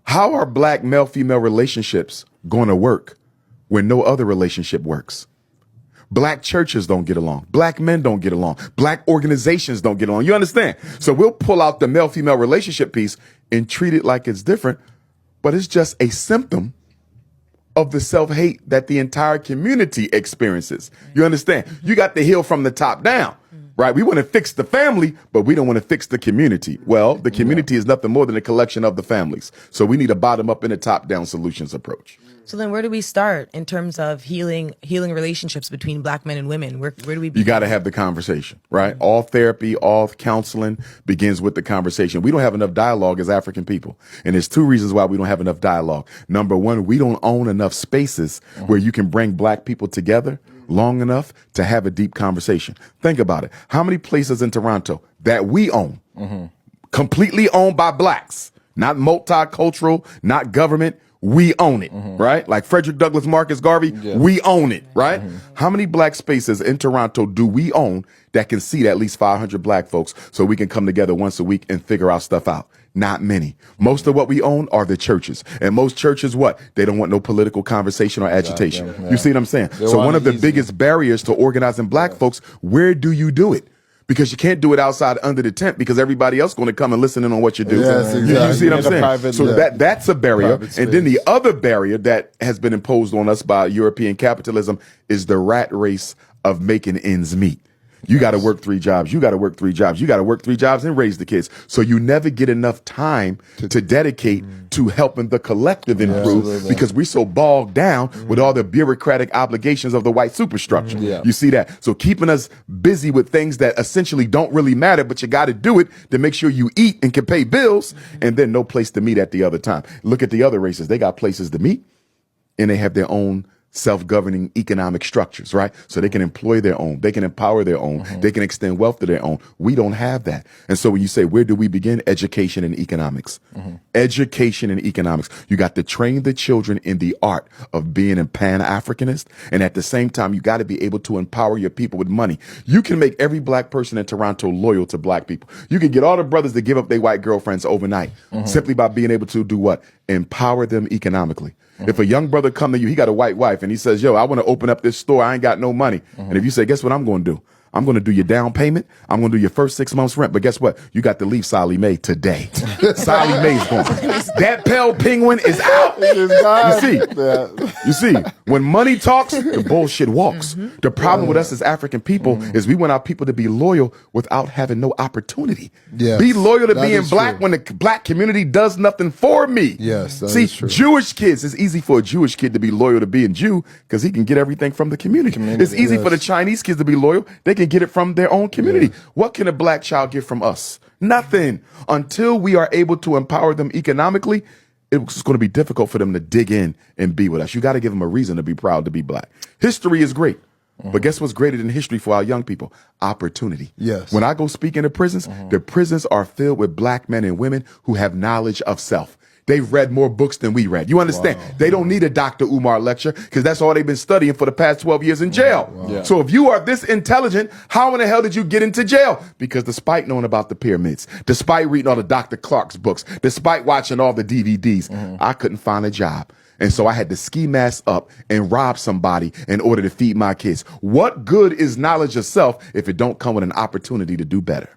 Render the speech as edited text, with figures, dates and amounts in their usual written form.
How are black male-female relationships going to work when no other relationship works? Black churches don't get along. Black men don't get along. Black organizations don't get along. You understand? So we'll pull out the male-female relationship piece and treat it like it's different, but it's just a symptom of the self-hate that the entire community experiences. You understand? You got to heal from the top down, right? We want to fix the family, but we don't want to fix the community. Well, the community is nothing more than a collection of the families. So we need a bottom-up and a top-down solutions approach. So then where do we start in terms of healing relationships between black men and women? Where do we begin? You got to have the conversation, right? All therapy, all counseling begins with the conversation. We don't have enough dialogue as African people. And there's two reasons why we don't have enough dialogue. Number one, we don't own enough spaces where you can bring black people together long enough to have a deep conversation. Think about it. How many places in Toronto that we own, completely owned by blacks, not multicultural, not government, we own it, right? Like Frederick Douglass, Marcus Garvey, we own it, right? How many black spaces in Toronto do we own that can seat at least 500 black folks so we can come together once a week and figure our stuff out? Not many. Most of what we own are the churches. And most churches, what? They don't want no political conversation or agitation. You see what I'm saying? So one of the biggest barriers to organizing black folks, where do you do it? Because you can't do it outside under the tent because everybody else going to come and listen in on what you do. Yes, exactly. You see what I'm saying? Private, so that's a barrier. And then the other barrier that has been imposed on us by European capitalism is the rat race of making ends meet. You got to work 3 jobs. You got to work 3 jobs. You got to work 3 jobs and raise the kids. So you never get enough time to dedicate to helping the collective improve because we're so bogged down with all the bureaucratic obligations of the white superstructure. You see that? So keeping us busy with things that essentially don't really matter, but you got to do it to make sure you eat and can pay bills, and then no place to meet at the other time. Look at the other races. They got places to meet, and they have their own self-governing economic structures, right? So they can employ their own, they can empower their own, they can extend wealth to their own. We don't have that. And so when you say, where do we begin? Education and economics. Education and economics. You got to train the children in the art of being a Pan-Africanist. And at the same time, you got to be able to empower your people with money. You can make every black person in Toronto loyal to black people. You can get all the brothers to give up their white girlfriends overnight simply by being able to do what? Empower them economically. If a young brother come to you, he got a white wife, and he says, yo, I want to open up this store. I ain't got no money. And if you say, guess what I'm going to do? I'm going to do your down payment. I'm going to do your first 6 months rent. But guess what? You got to leave Sally Mae today. Sally Mae's gone. That pale penguin is out. You see, when money talks, the bullshit walks. The problem with us as African people is we want our people to be loyal without having no opportunity. Be loyal to being black when the black community does nothing for me. See, Jewish kids, it's easy for a Jewish kid to be loyal to being Jew because he can get everything from the community. It's easy for the Chinese kids to be loyal. They can get it from their own community. What can a black child get from us? Nothing. Until we are able to empower them economically, it's going to be difficult for them to dig in and be with us. You got to give them a reason to be proud to be black. History is great. But guess what's greater than history for our young people? Opportunity. When I go speak in the prisons, the prisons are filled with black men and women who have knowledge of self. They've read more books than we read. You understand? They don't need a Dr. Umar lecture because that's all they've been studying for the past 12 years in jail. So if you are this intelligent, how in the hell did you get into jail? Because despite knowing about the pyramids, despite reading all the Dr. Clark's books, despite watching all the DVDs, I couldn't find a job. And so I had to ski mask up and rob somebody in order to feed my kids. What good is knowledge of self if it don't come with an opportunity to do better?